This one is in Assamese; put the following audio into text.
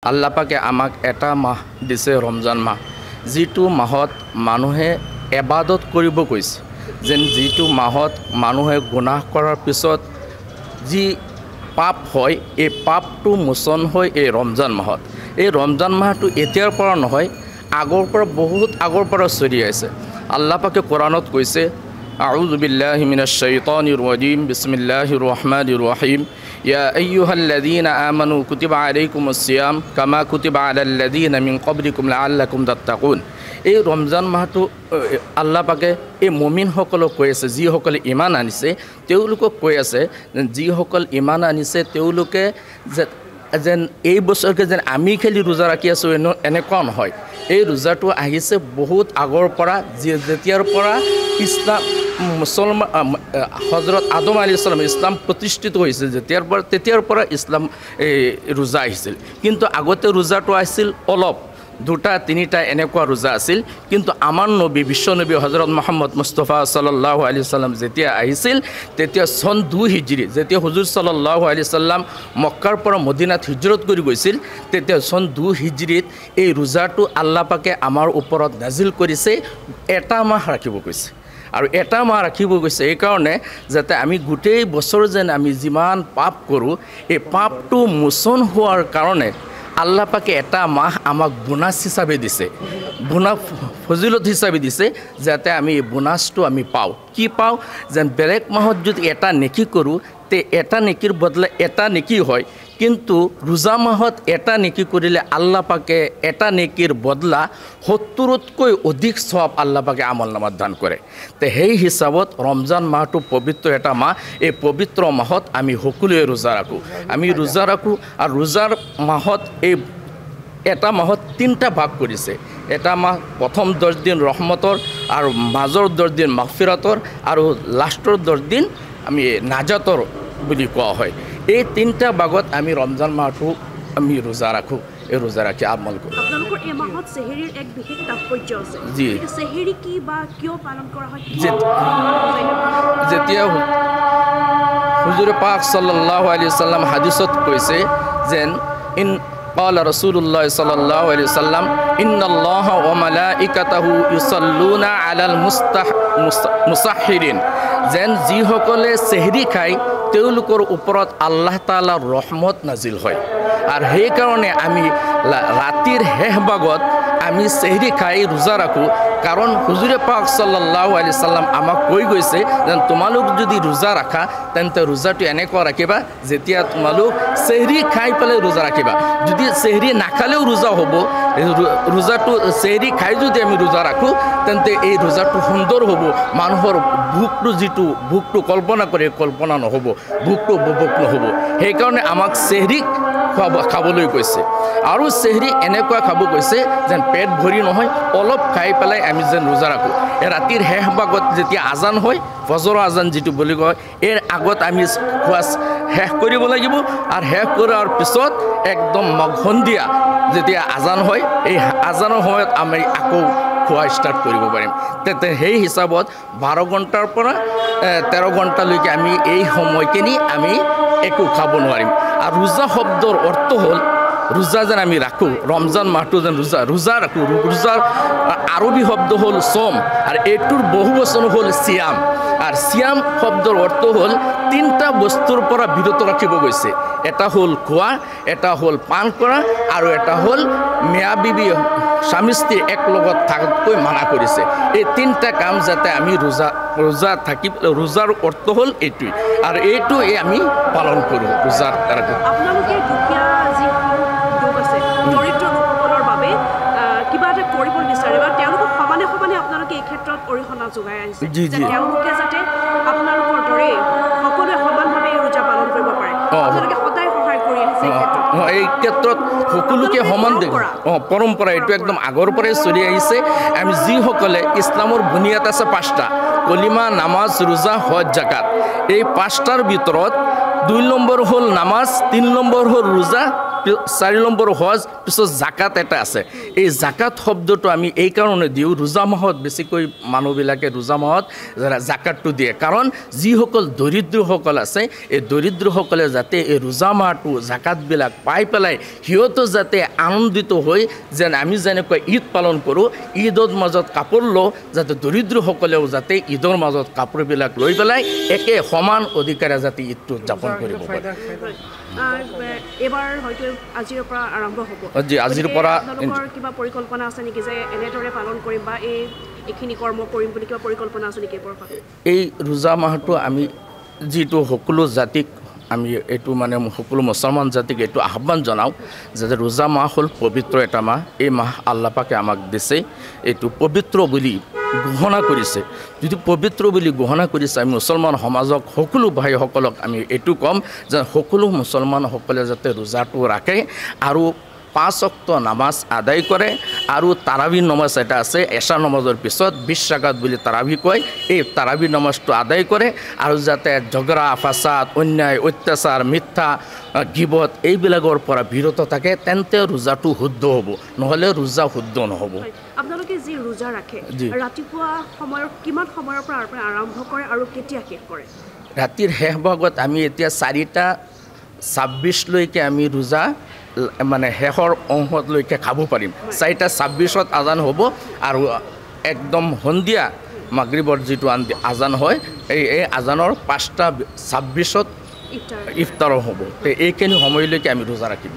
আল্লাহ পাকে আমাক এটা মাহ দিছে ৰমজান মাহ, যিটো মাহত মানুহে ইবাদত কৰিব কৈছে। যেন যিটো মাহত মানুহে গুনাহ কৰাৰ পিছত যি পাপ হয়, এই পাপটো মোচন হয় এই ৰমজান মাহত। এই ৰমজান মাহটো এতিয়াৰ পৰা নহয়, আগৰ পৰা বহুত আগৰ পৰা চলি আছে। আল্লাহ পাকে কোৰানত কৈছে, আউযু বিল্লাহি মিনাশ শাইতানিৰ ৰাজিম, বিসমিল্লাহিৰ ৰহমানিৰ ৰহিম, ইয়া আইয়ুহাল্লাযীনা আমানু কুতিবা আলাইকুমুস সিয়াম কামা কুতিবা আলাল্লাযীনা মিন ক্বাবলিকুম লাআল্লাকুম তাত্তাকুন। এই ৰমজান মাহটো আল্লাহ পাকে এই মুমিনসকলক কৈ আছে, যিসকলে ইমান আনিছে তেওঁলোকক কৈ আছে, যিসকল ইমান আনিছে তেওঁলোকে যেন এই বছৰকে যেন আমি খালি ৰোজা ৰাখি আছোঁ এনেকুৱা নহয়। এই ৰোজাটো আহিছে বহুত আগৰ পৰা, যেতিয়াৰ পৰা ইছলাম মুছলমান হজৰত আদম আলাইহিছ সালাম ইছলাম প্ৰতিষ্ঠিত হৈছিল, তেতিয়াৰ পৰা ইছলাম ৰোজা আহিছিল। কিন্তু আগতে ৰোজাটো আছিল অলপ, দুটা তিনিটা এনেকুৱা ৰোজা আছিল। কিন্তু আমাৰ নবী বিশ্বনবী হজৰত মুহাম্মদ মুস্তাফা সাল্লাল্লাহু আলাইহি সাল্লাম যেতিয়া আহিছিল, তেতিয়া চন 2 হিজৰি, যেতিয়া হুজুৰ সাল্লাল্লাহু আলাইহি সাল্লাম মক্কাৰ পৰা মদিনাত হিজৰত কৰি গৈছিল, তেতিয়া চন 2 হিজৰিত এই ৰোজাটো আল্লাহ পাকে আমাৰ ওপৰত নাজিল কৰিছে, এটা মাহ ৰাখিব কৈছে। আৰু এটা মাহ ৰাখিব গৈছে এইকাৰণে যাতে আমি গোটেই বছৰ যেন আমি যিমান পাপ কৰোঁ, এই পাপটো মোচন হোৱাৰ কাৰণে আল্লাহ পাকে এটা মাহ আমাক বোনাছ হিচাপে দিছে, ফজিলত হিচাপে দিছে, যাতে আমি এই বোনাছটো আমি পাওঁ। কি পাওঁ? যেন বেলেগ মাহত যদি এটা নেকি কৰোঁ তে এটা নেকিৰ বদলে এটা নেকি হয়, কিন্তু ৰোজা মাহত এটা নেকি কৰিলে আল্লাহ পাকে এটা নেকিৰ বদলা 70তকৈ অধিক সওয়াব আল্লাহ পাকে আমল নামাত দান কৰে। তে সেই হিচাপত ৰমজান মাহটো পবিত্ৰ এটা মাহ। এই পবিত্ৰ মাহত আমি সকলোৱে ৰোজা ৰাখোঁ, আৰু ৰোজাৰ মাহত এই এটা মাহত 3টা ভাগ কৰিছে। এটা মাহ প্ৰথম 10 দিন ৰহমতৰ, আৰু মাজৰ 10 দিন মাগফিৰাতৰ, আৰু লাষ্টৰ 10 দিন আমি নাজাতৰ বুলি কোৱা হয়। এই 3টা ভাগত আমি ৰমজান মাহটো আমি ৰোজা ৰাখোঁ, এই ৰোজা ৰাখি আমল কৰোঁ। আপোনালোকৰ এই মাহত সেহেৰীৰ এক বিশেষ তাৎপৰ্য আছে। জি, সেহেৰী কি বা কিয় পালন কৰা হয়? যেতিয়া হুজুৰ পাক সাল্লাল্লাহু আলাইহি সাল্লাম হাদিসত কৈছে যেন قال رسول الله صلى الله عليه وسلم إن الله وملائكته يصلون على المسحرين, যেন যিসকলে সেহৰি খায় তেওঁলোকৰ ওপৰত আল্লাহ তাআলাৰ ৰহমত নাজিল হয়। আৰু সেইকাৰণে আমি ৰাতিৰ শেষ ভাগত আমি সেহৰি খাই ৰোজা ৰাখোঁ, কাৰণ হুজুৰে পাক সাল্লাল্লাহু আলাইহি সাল্লাম আমাক কৈ গৈছে যেন তোমালোক যদি ৰোজা ৰাখা তেন্তে ৰোজাটো এনেকুৱা ৰাখিবা যেতিয়া তোমালোক সেহৰি খাই পেলাই ৰোজা ৰাখিবা। যদি সেহৰি নাখালেও ৰোজা হ'ব, ৰোজাটো সেহৰি খাই যদি আমি ৰোজা ৰাখোঁ তেন্তে এই ৰোজাটো সুন্দৰ হ'ব। মানুহৰ ভোকটো কল্পনা কৰে কল্পনা নহ'ব, ভোকটো উপভোগ নহ'ব। সেইকাৰণে আমাক সেহৰি খাবলৈ কৈছে, আৰু সেহৰি এনেকুৱা খাব কৈছে যেন পেট ভৰি নহয়, অলপ খাই পেলাই আমি যেন ৰোজা ৰাখোঁ। ৰাতিৰ শেষ ভাগত যেতিয়া আজান হয়, ফজৰৰ আজান যিটো বুলি কয়, এই আগত আমি খোৱা শেষ কৰিব লাগিব, আৰু শেষ কৰাৰ পিছত একদম সন্ধিয়া যেতিয়া আজান হয়, এই আজানৰ সময়ত আমি আকৌ খোৱা ষ্টাৰ্ট কৰিব পাৰিম। তেতিয়া সেই হিচাপত 12 ঘণ্টাৰ পৰা 13 ঘণ্টালৈকে আমি এই সময়খিনি আমি একো খাব নোৱাৰিম। আৰু ৰোজা শব্দৰ অৰ্থ হ'ল ৰোজা যেন আমি ৰাখোঁ, ৰমজান মাহটো যেন ৰোজা ৰাখোঁ। ৰোজাৰ আৰবী শব্দ হ'ল চম, আৰু এইটোৰ বহু বচন হ'ল চিয়াম। আৰু চিয়াম শব্দৰ অৰ্থ হ'ল 3টা বস্তুৰ পৰা বিৰত ৰাখিব গৈছে। এটা হ'ল খোৱা, এটা হ'ল পান কৰা, আৰু এটা হ'ল মিয়া বিবি স্বামী স্ত্ৰী এক লগত থকাতকৈ মানা কৰিছে। এই 3টা কাম যাতে আমি ৰোজাৰ অৰ্থ হ'ল এইটোৱেই, আৰু এইটোৱে আমি পালন কৰোঁ ৰোজাৰ দ্বাৰা। আপোনালোকে দুখীয়া যিসকল লোক আছে, দৰিদ্ৰ লোকসকলৰ বাবে কিবা এটা কৰিব বিচাৰে বা তেওঁলোকক সমানে আপোনালোকে এই ক্ষেত্ৰত অৰিহণা যোগাই আহিছে, তেওঁলোকে যাতে আপোনালোকৰ দৰে সকলোৱে সমানভাৱে এই ৰোজা পালন কৰিব পাৰে। আপোনালোকে সদায় সহায় কৰি আহিছে এই ক্ষেত্ৰত সকলোকে সমান পৰম্পৰা, এইটো একদম আগৰ পৰাই চলি আহিছে। আমি যিসকলে ইছলামৰ বুনিয়াদ আছে 5টা, কলিমা, নামাজ, ৰোজা, হজ, জাকাত। এই 5টাৰ ভিতৰত 2 নম্বৰ হ'ল নামাজ, 3 নম্বৰ হ'ল ৰোজা, 4 নম্বৰ হজ পিছত জাকাত এটা আছে এই জাকাত শব্দটো আমি এই কাৰণে দিওঁ ৰোজা মাহত বেছিকৈ মানুহবিলাকে ৰোজা মাহত জাকাতটো দিয়ে কাৰণ যিসকল দৰিদ্ৰসকল আছে এই দৰিদ্ৰসকলে যাতে এই ৰোজা মাহটো জাকাতবিলাক পাই পেলাই সিহঁতো যাতে আনন্দিত হৈ যেন আমি যেনেকৈ ঈদ পালন কৰোঁ ঈদৰ মাজত কাপোৰ লওঁ যাতে দৰিদ্ৰসকলেও যাতে ঈদৰ মাজত কাপোৰবিলাক লৈ পেলাই একে সমান অধিকাৰে যাতে ঈদটো উদযাপন কৰিব পাৰে এবাৰ হয়তো আজিৰ পৰা আৰম্ভ হ'ব আজিৰ পৰা কিবা পৰিকল্পনা আছে নেকি যে এনেদৰে পালন কৰিম বা এইখিনি কৰ্ম কৰিম বুলি কিবা পৰিকল্পনা আছে নেকি এই ৰোজা মাহটো আমি যিটো সকলো জাতিক আমি এইটো মানে সকলো মুছলমান জাতিক এইটো আহ্বান জনাওঁ যে ৰোজা মাহ হ'ল পবিত্ৰ এটা মাহ এই মাহ আল্লাহ পাকে আমাক দিছে এইটো পবিত্ৰ বুলি ঘোষণা কৰিছে যদি পবিত্ৰ বুলি ঘোষণা কৰিছে আমি মুছলমান সমাজক সকলো ভাইসকলক আমি এইটো ক'ম যে সকলো মুছলমানসকলে যাতে ৰোজাটো ৰাখে আৰু 5 ওয়াক্ত নামাজ আদায় কৰে আৰু তাৰাবি নামাজ এটা আছে এশা নামাজৰ পিছত 20 ৰাকাত বুলি তাৰাবি কয় এই তাৰাবি নামাজটো আদায় কৰে আৰু যাতে ঝগড়া ফাসাদ অন্যায় অত্যাচাৰ মিথ্যা গিবত এইবিলাকৰ পৰা বিৰত থাকে তেন্তে ৰোজাটো শুদ্ধ হ'ব নহলে ৰোজা শুদ্ধ নহ'ব আপোনালোকে যি ৰোজা ৰাখে ৰাতিপুৱা সময়ৰ কিমান সময়ৰ পৰা আৰম্ভ কৰে আৰু কেতিয়া শেষ কৰে ৰাতিৰ শেষ ভাগত আমি এতিয়া 4:26 লৈকে আমি ৰোজা মানে শেষৰ অংশলৈকে খাব পাৰিম 4:26 আজান হ'ব আৰু একদম সন্ধিয়া মাগৰিবৰ যিটো আজান হয় এই আজানৰ 5:26 ইফতাৰ হ'ব এইখিনি সময়লৈকে আমি ৰোজা ৰাখিম